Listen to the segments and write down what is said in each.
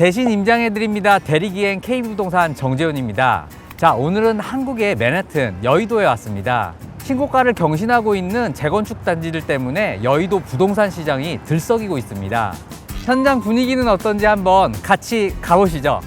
대신 임장해드립니다. 대리기행 KB부동산 정재훈입니다. 자, 오늘은 한국의 맨해튼 여의도에 왔습니다. 신고가를 경신하고 있는 재건축 단지들 때문에 여의도 부동산 시장이 들썩이고 있습니다. 현장 분위기는 어떤지 한번 같이 가보시죠.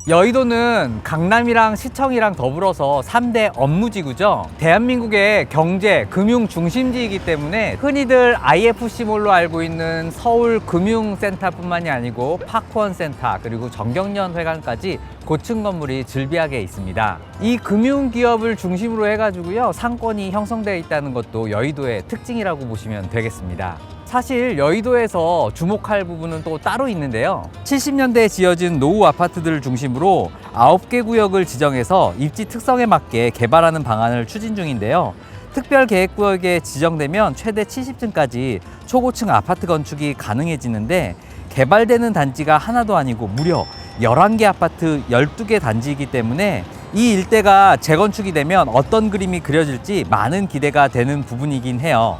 여의도는 강남이랑 시청이랑 더불어서 3대 업무지구죠. 대한민국의 경제, 금융 중심지이기 때문에 흔히들 IFC몰로 알고 있는 서울금융센터뿐만이 아니고 파크원센터 그리고 정경련회관까지 고층 건물이 즐비하게 있습니다. 이 금융기업을 중심으로 해가지고요, 상권이 형성되어 있다는 것도 여의도의 특징이라고 보시면 되겠습니다. 사실 여의도에서 주목할 부분은 또 따로 있는데요. 70년대에 지어진 노후 아파트들을 중심으로 9개 구역을 지정해서 입지 특성에 맞게 개발하는 방안을 추진 중인데요. 특별계획구역에 지정되면 최대 70층까지 초고층 아파트 건축이 가능해지는데, 개발되는 단지가 하나도 아니고 무려 11개 아파트 12개 단지이기 때문에 이 일대가 재건축이 되면 어떤 그림이 그려질지 많은 기대가 되는 부분이긴 해요.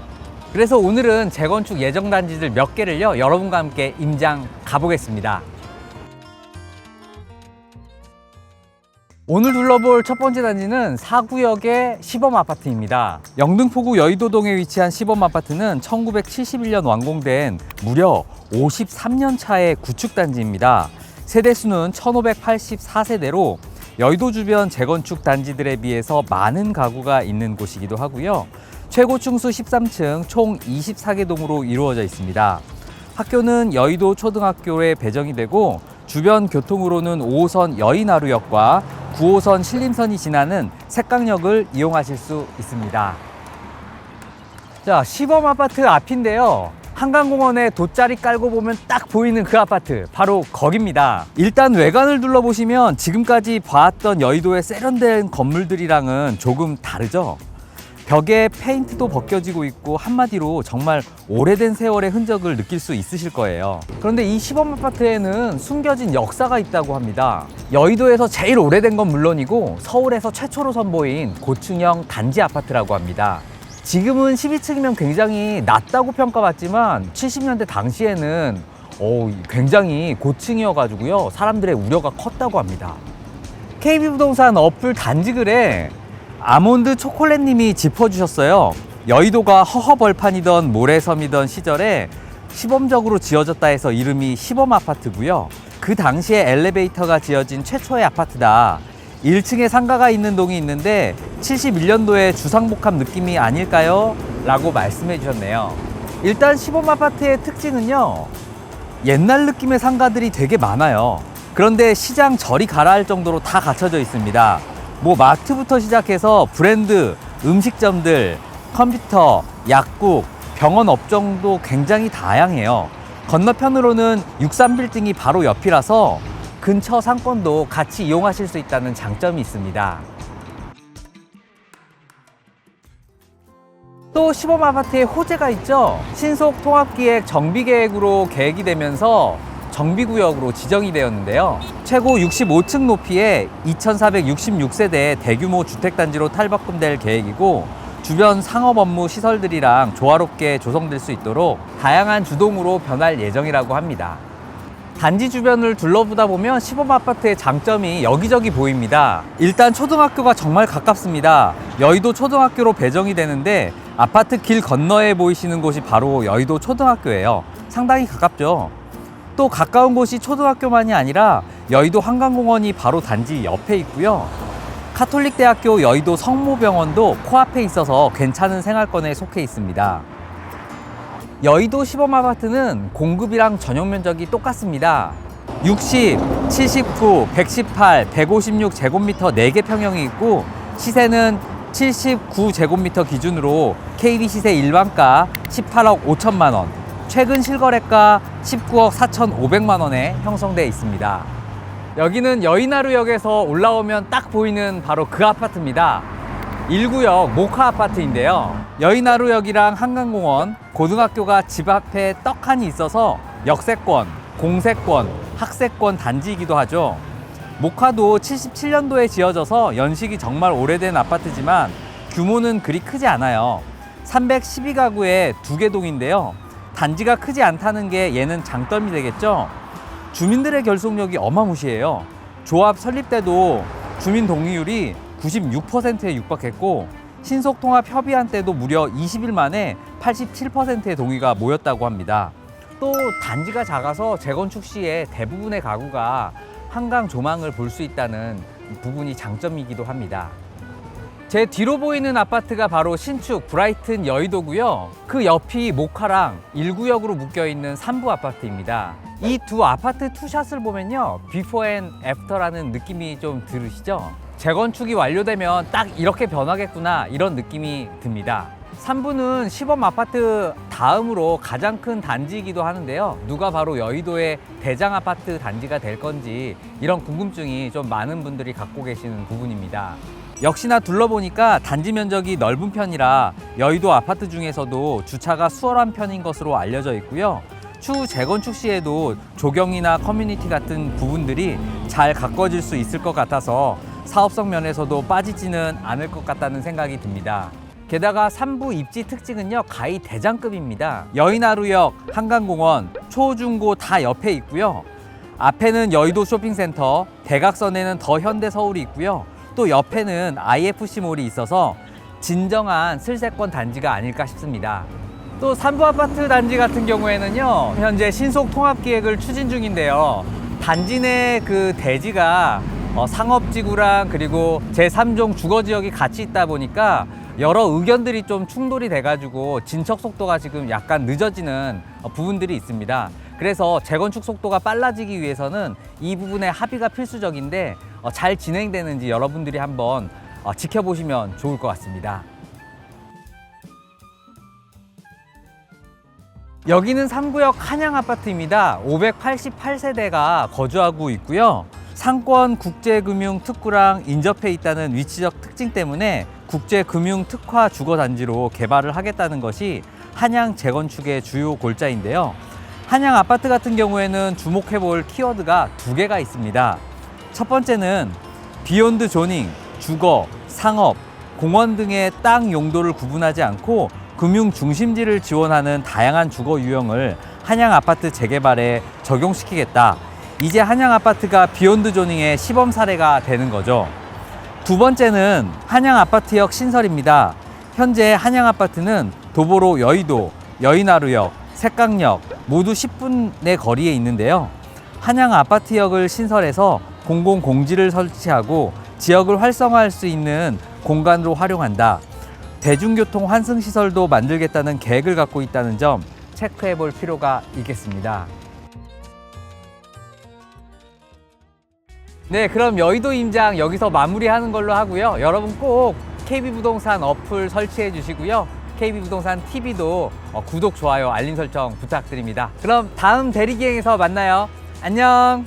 그래서 오늘은 재건축 예정 단지들 몇 개를요, 여러분과 함께 임장 가보겠습니다. 오늘 둘러볼 첫 번째 단지는 4구역의 시범 아파트입니다. 영등포구 여의도동에 위치한 시범 아파트는 1971년 완공된 무려 53년 차의 구축 단지입니다. 세대수는 1584세대로 여의도 주변 재건축 단지들에 비해서 많은 가구가 있는 곳이기도 하고요. 최고층수 13층 총 24개 동으로 이루어져 있습니다. 학교는 여의도 초등학교에 배정이 되고, 주변 교통으로는 5호선 여의나루역과 9호선 신림선이 지나는 색강역을 이용하실 수 있습니다. 자, 시범 아파트 앞인데요. 한강공원에 돗자리 깔고 보면 딱 보이는 그 아파트, 바로 거기입니다. 일단 외관을 둘러보시면 지금까지 봐왔던 여의도의 세련된 건물들이랑은 조금 다르죠. 벽에 페인트도 벗겨지고 있고, 한마디로 정말 오래된 세월의 흔적을 느낄 수 있으실 거예요. 그런데 이 시범 아파트에는 숨겨진 역사가 있다고 합니다. 여의도에서 제일 오래된 건 물론이고 서울에서 최초로 선보인 고층형 단지 아파트라고 합니다. 지금은 12층이면 굉장히 낮다고 평가받지만 70년대 당시에는 굉장히 고층이어가지고요, 사람들의 우려가 컸다고 합니다. KB부동산 어플 단지글에 아몬드 초콜릿님이 짚어주셨어요. 여의도가 허허벌판이던 모래섬이던 시절에 시범적으로 지어졌다 해서 이름이 시범 아파트고요. 그 당시에 엘리베이터가 지어진 최초의 아파트다. 1층에 상가가 있는 동이 있는데 71년도에 주상복합 느낌이 아닐까요? 라고 말씀해 주셨네요. 일단 시범 아파트의 특징은요, 옛날 느낌의 상가들이 되게 많아요. 그런데 시장 저리 가라할 정도로 다 갖춰져 있습니다. 마트부터 시작해서 브랜드, 음식점들, 컴퓨터, 약국, 병원 업종도 굉장히 다양해요. 건너편으로는 63빌딩이 바로 옆이라서 근처 상권도 같이 이용하실 수 있다는 장점이 있습니다. 또 시범 아파트에 호재가 있죠. 신속 통합기획 정비계획으로 계획이 되면서 정비구역으로 지정이 되었는데요. 최고 65층 높이의 2466세대의 대규모 주택단지로 탈바꿈될 계획이고, 주변 상업 업무 시설들이랑 조화롭게 조성될 수 있도록 다양한 주동으로 변할 예정이라고 합니다. 단지 주변을 둘러보다 보면 시범 아파트의 장점이 여기저기 보입니다. 일단 초등학교가 정말 가깝습니다. 여의도 초등학교로 배정이 되는데, 아파트 길 건너에 보이시는 곳이 바로 여의도 초등학교예요. 상당히 가깝죠. 또 가까운 곳이 초등학교만이 아니라 여의도 한강공원이 바로 단지 옆에 있고요. 카톨릭대학교 여의도 성모병원도 코앞에 있어서 괜찮은 생활권에 속해 있습니다. 여의도 시범 아파트는 공급이랑 전용 면적이 똑같습니다. 60, 79, 118, 156제곱미터 4개 평형이 있고, 시세는 79제곱미터 기준으로 KB 시세 일반가 18억 5천만 원, 최근 실거래가 19억 4,500만 원에 형성되어 있습니다. 여기는 여의나루역에서 올라오면 딱 보이는 바로 그 아파트입니다. 1구역 모카 아파트인데요. 여의나루역이랑 한강공원, 고등학교가 집 앞에 떡하니 있어서 역세권, 공세권, 학세권 단지이기도 하죠. 모카도 77년도에 지어져서 연식이 정말 오래된 아파트지만 규모는 그리 크지 않아요. 312가구에 2개 동인데요. 단지가 크지 않다는 게 얘는 장점이 되겠죠. 주민들의 결속력이 어마무시해요. 조합 설립 때도 주민 동의율이 96%에 육박했고 신속통합 협의한 때도 무려 20일 만에 87%의 동의가 모였다고 합니다. 또 단지가 작아서 재건축 시에 대부분의 가구가 한강 조망을 볼 수 있다는 부분이 장점이기도 합니다. 제 뒤로 보이는 아파트가 바로 신축 브라이튼 여의도고요. 그 옆이 모카랑 1구역으로 묶여있는 3부 아파트입니다. 이 두 아파트 투샷을 보면요, 비포 앤 애프터라는 느낌이 좀 들으시죠? 재건축이 완료되면 딱 이렇게 변하겠구나, 이런 느낌이 듭니다. 3부는 시범 아파트 다음으로 가장 큰 단지이기도 하는데요. 누가 바로 여의도의 대장 아파트 단지가 될 건지 이런 궁금증이 좀 많은 분들이 갖고 계시는 부분입니다. 역시나 둘러보니까 단지 면적이 넓은 편이라 여의도 아파트 중에서도 주차가 수월한 편인 것으로 알려져 있고요. 추후 재건축 시에도 조경이나 커뮤니티 같은 부분들이 잘 가꿔질 수 있을 것 같아서 사업성 면에서도 빠지지는 않을 것 같다는 생각이 듭니다. 게다가 3부 입지 특징은요, 가히 대장급입니다. 여의나루역, 한강공원, 초, 중, 고 다 옆에 있고요. 앞에는 여의도 쇼핑센터, 대각선에는 더 현대 서울이 있고요. 또 옆에는 IFC몰이 있어서 진정한 슬세권 단지가 아닐까 싶습니다. 또 3부 아파트 단지 같은 경우에는요, 현재 신속 통합 기획을 추진 중인데요. 단지 내 그 대지가 상업지구랑 그리고 제3종 주거지역이 같이 있다 보니까 여러 의견들이 좀 충돌이 돼가지고 진척 속도가 지금 약간 늦어지는 부분들이 있습니다. 그래서 재건축 속도가 빨라지기 위해서는 이 부분에 합의가 필수적인데 잘 진행되는지 여러분들이 한번 지켜보시면 좋을 것 같습니다. 여기는 3구역 한양아파트입니다. 588세대가 거주하고 있고요. 상권 국제금융 특구랑 인접해 있다는 위치적 특징 때문에 국제금융 특화 주거단지로 개발을 하겠다는 것이 한양 재건축의 주요 골자인데요. 한양 아파트 같은 경우에는 주목해 볼 키워드가 2개가 있습니다. 첫 번째는 비욘드 조닝, 주거, 상업, 공원 등의 땅 용도를 구분하지 않고 금융 중심지를 지원하는 다양한 주거 유형을 한양 아파트 재개발에 적용시키겠다. 이제 한양 아파트가 비욘드 조닝의 시범 사례가 되는 거죠. 두 번째는 한양 아파트역 신설입니다. 현재 한양 아파트는 도보로 여의도, 여의나루역, 색강역 모두 10분의 거리에 있는데요. 한양 아파트역을 신설해서 공공공지를 설치하고 지역을 활성화할 수 있는 공간으로 활용한다. 대중교통 환승시설도 만들겠다는 계획을 갖고 있다는 점 체크해 볼 필요가 있겠습니다. 네, 그럼 여의도 임장 여기서 마무리하는 걸로 하고요. 여러분 꼭 KB부동산 어플 설치해 주시고요. KB부동산 TV도 구독, 좋아요, 알림 설정 부탁드립니다. 그럼 다음 대리기행에서 만나요. 안녕!